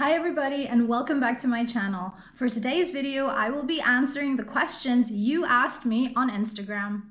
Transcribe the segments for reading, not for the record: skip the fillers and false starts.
Hi everybody and welcome back to my channel. For today's video, I will be answering the questions you asked me on Instagram.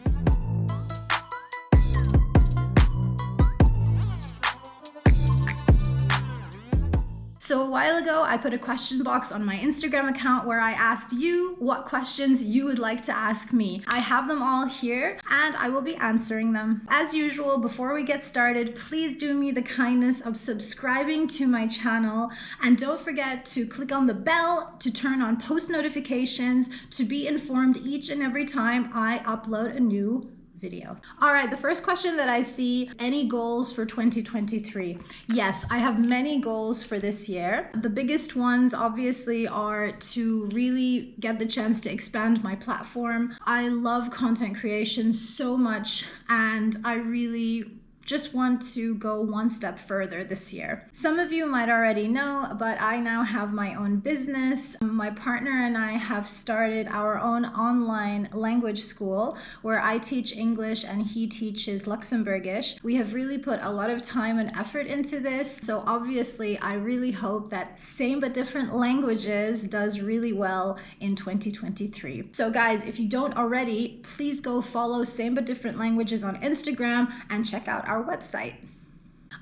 So a while ago, I put a question box on my Instagram account where I asked you what questions you would like to ask me. I have them all here and I will be answering them. As usual, before we get started, please do me the kindness of subscribing to my channel and don't forget to click on the bell to turn on post notifications to be informed each and every time I upload a new video. All right, the first question that I see, any goals for 2023? Yes, I have many goals for this year. The biggest ones obviously are to really get the chance to expand my platform. I love content creation so much and I really just want to go one step further this year. Some of you might already know, but I now have my own business. My partner and I have started our own online language school where I teach English and he teaches Luxembourgish. We have really put a lot of time and effort into this. So obviously, I really hope that Same But Different Languages does really well in 2023. So guys, if you don't already, please go follow Same But Different Languages on Instagram and check out our website.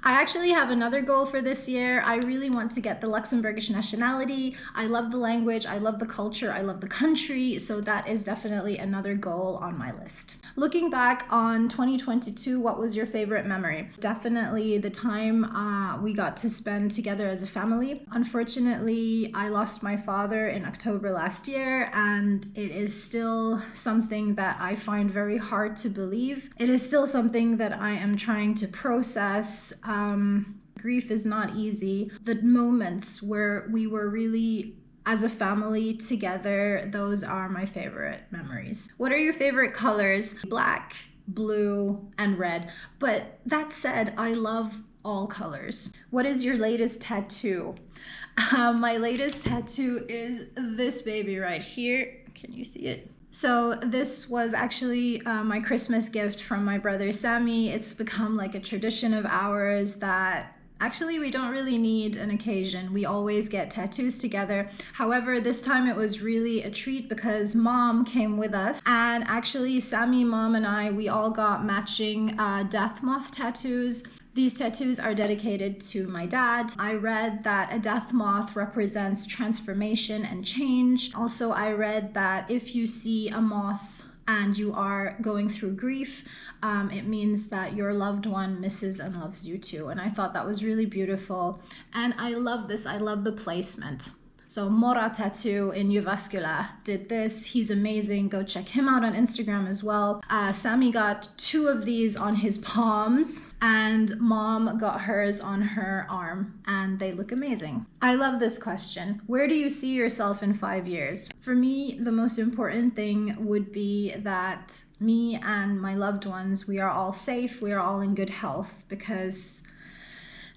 I actually have another goal for this year. I really want to get the Luxembourgish nationality. I love the language, I love the culture, I love the country, so that is definitely another goal on my list. Looking back on 2022, what was your favorite memory? Definitely the time we got to spend together as a family. Unfortunately, I lost my father in October last year, and it is still something that I find very hard to believe. It is still something that I am trying to process. Grief is not easy. The moments where we were really as a family together, those are my favorite memories. What are your favorite colors? Black, blue, and red. But that said, I love all colors. What is your latest tattoo? My latest tattoo is this baby right here. Can you see it? So this was actually my Christmas gift from my brother Sammy. It's become like a tradition of ours that actually we don't really need an occasion. We always get tattoos together. However, this time it was really a treat because mom came with us, and actually Sammy, mom, and I, we all got matching death moth tattoos. These tattoos are dedicated to my dad. I read that a death moth represents transformation and change. Also, I read that if you see a moth and you are going through grief, it means that your loved one misses and loves you too. And I thought that was really beautiful. And I love this. I love the placement. So Mora Tattoo in Uvascula did this. He's amazing. Go check him out on Instagram as well. Sammy got 2 of these on his palms and mom got hers on her arm, and they look amazing. I love this question. Where do you see yourself in 5 years? For me, the most important thing would be that me and my loved ones, we are all safe, we are all in good health, because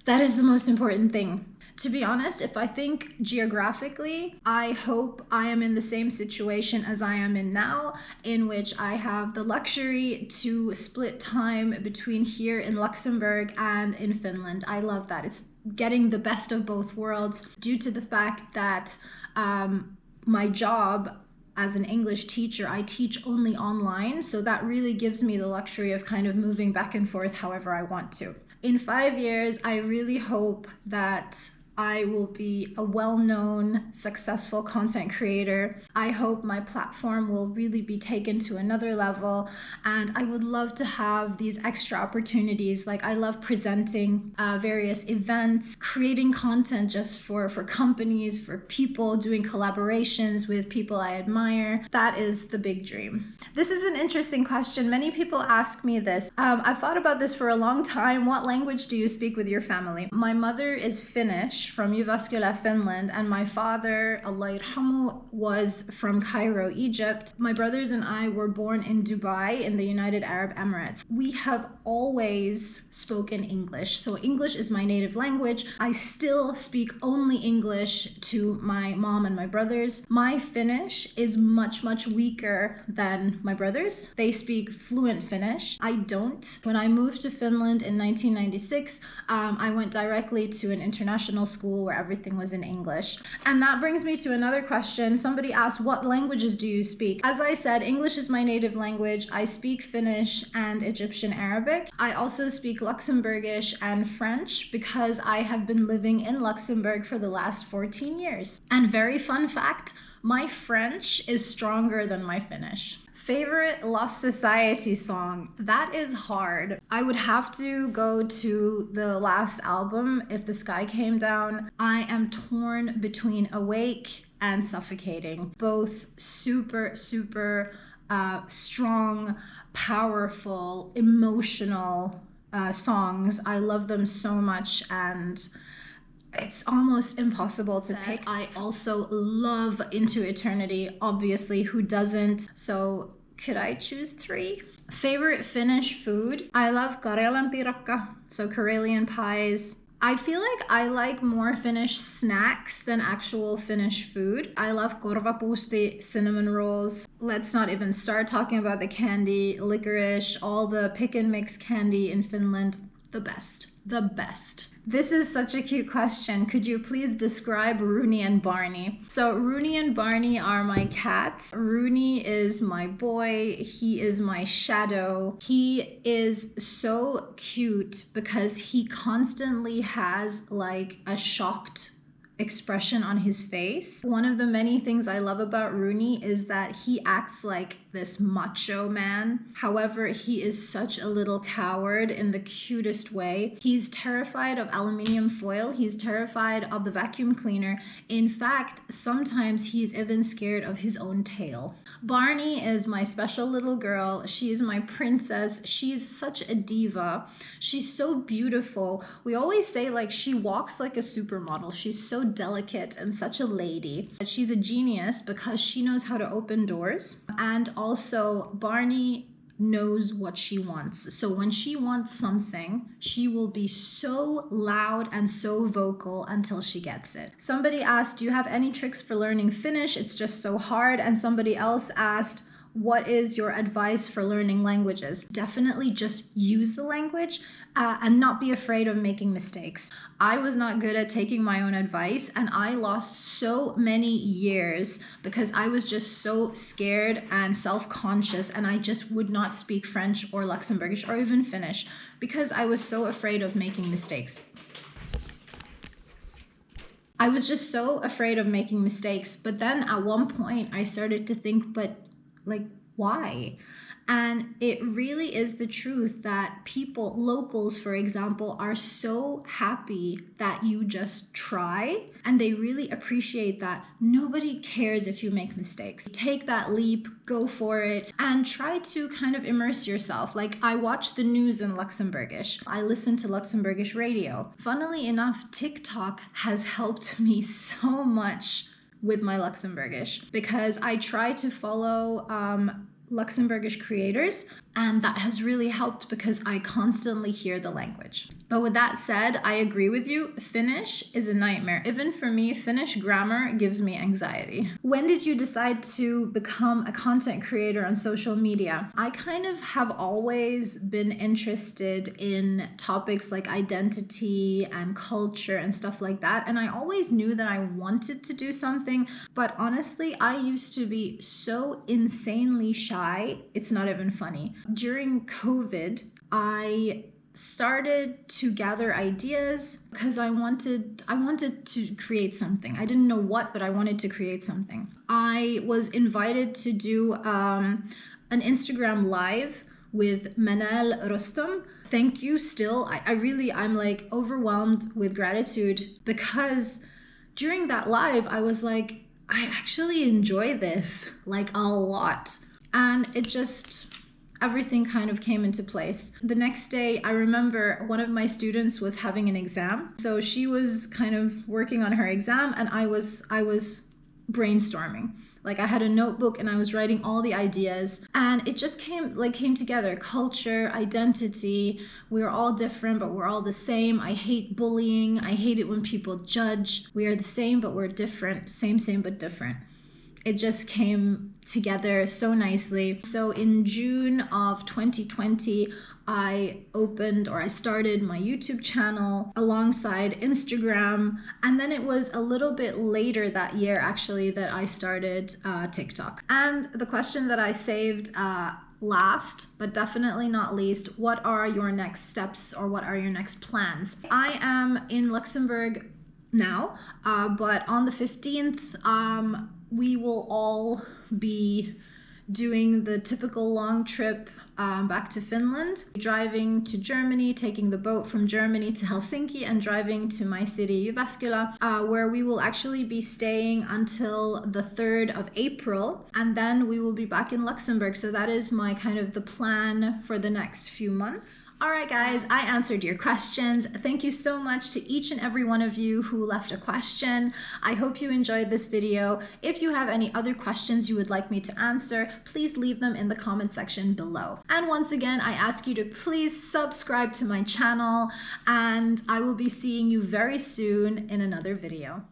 that is the most important thing. To be honest, if I think geographically, I hope I am in the same situation as I am in now, in which I have the luxury to split time between here in Luxembourg and in Finland. I love that. It's getting the best of both worlds due to the fact that my job as an English teacher, I teach only online. So that really gives me the luxury of kind of moving back and forth however I want to. In 5 years, I really hope that I will be a well-known, successful content creator. I hope my platform will really be taken to another level, and I would love to have these extra opportunities. Like, I love presenting various events, creating content just for companies, for people, doing collaborations with people I admire. That is the big dream. This is an interesting question. Many people ask me this. I've thought about this for a long time. What language do you speak with your family? My mother is Finnish, from Uvascula, Finland, and my father, Allah yarhamu, was from Cairo, Egypt. My brothers and I were born in Dubai in the United Arab Emirates. We have always spoken English, so English is my native language. I still speak only English to my mom and my brothers. My Finnish is much weaker than my brothers. They speak fluent Finnish. I don't. When I moved to Finland in 1996, I went directly to an international school where everything was in English. And that brings me to another question. Somebody asked, what languages do you speak? As I said, English is my native language. I speak Finnish and Egyptian Arabic. I also speak Luxembourgish and French because I have been living in Luxembourg for the last 14 years. And very fun fact, my French is stronger than my Finnish. Favorite Lost Society song? That is hard. I would have to go to the last album, If the Sky Came Down. I am torn between Awake and Suffocating. Both super strong, powerful, emotional songs. I love them so much, and it's almost impossible to pick. I also love Into Eternity, obviously, who doesn't? So could I choose 3? Favorite Finnish food? I love Karjalan piirakka, so Karelian pies. I feel like I like more Finnish snacks than actual Finnish food. I love korvapuusti, cinnamon rolls. Let's not even start talking about the candy, licorice, all the pick and mix candy in Finland. The best. The best. This is such a cute question. Could you please describe Rooney and Barney? So Rooney and Barney are my cats. Rooney is my boy. He is my shadow. He is so cute because he constantly has like a shocked expression on his face. One of the many things I love about Rooney is that he acts like this macho man. However, he is such a little coward in the cutest way. He's terrified of aluminium foil. He's terrified of the vacuum cleaner. In fact, sometimes he's even scared of his own tail. Barney is my special little girl. She is my princess. She's such a diva. She's so beautiful. We always say like she walks like a supermodel. She's so delicate and such a lady. She's a genius because she knows how to open doors. And also Barney knows what she wants. So when she wants something, she will be so loud and so vocal until she gets it. Somebody asked, do you have any tricks for learning Finnish? It's just so hard. And somebody else asked, what is your advice for learning languages? Definitely just use the language and not be afraid of making mistakes. I was not good at taking my own advice, and I lost so many years because I was just so scared and self-conscious, and I just would not speak French or Luxembourgish or even Finnish because I was so afraid of making mistakes. I was just so afraid of making mistakes. But then at one point I started to think, but like, why? And it really is the truth that people, locals, for example, are so happy that you just try, and they really appreciate that. Nobody cares if you make mistakes. Take that leap, go for it, and try to kind of immerse yourself. Like, I watch the news in Luxembourgish. I listen to Luxembourgish radio. Funnily enough, TikTok has helped me so much with my Luxembourgish because I try to follow Luxembourgish creators, and that has really helped because I constantly hear the language. But with that said, I agree with you. Finnish is a nightmare. Even for me, Finnish grammar gives me anxiety. When did you decide to become a content creator on social media? I kind of have always been interested in topics like identity and culture and stuff like that. And I always knew that I wanted to do something. But honestly, I used to be so insanely shy. It's not even funny. During COVID, I started to gather ideas because I wanted to create something. I didn't know what, but I wanted to create something. I was invited to do an Instagram live with Manal Rostom. Thank you still. I'm like overwhelmed with gratitude because during that live, I was like, I actually enjoy this like a lot. And it just, everything kind of came into place. The next day, I remember one of my students was having an exam. So she was kind of working on her exam, and I was brainstorming. Like, I had a notebook and I was writing all the ideas, and it just came together. Culture, identity, we're all different, but we're all the same. I hate bullying. I hate it when people judge. We are the same, but we're different. Same, but different. it just came together so nicely. So in June of 2020, I started my YouTube channel alongside Instagram, and then it was a little bit later that year actually that I started TikTok. And the question that I saved last but definitely not least, what are your next steps or what are your next plans? I am in Luxembourg now, but on the 15th we will all be doing the typical long trip back to Finland, driving to Germany, taking the boat from Germany to Helsinki and driving to my city Jyväskylä, where we will actually be staying until the 3rd of April, and then we will be back in Luxembourg. So that is my kind of the plan for the next few months. All right, guys, I answered your questions. Thank you so much to each and every one of you who left a question. I hope you enjoyed this video. If you have any other questions you would like me to answer, please leave them in the comment section below. And once again, I ask you to please subscribe to my channel, and I will be seeing you very soon in another video.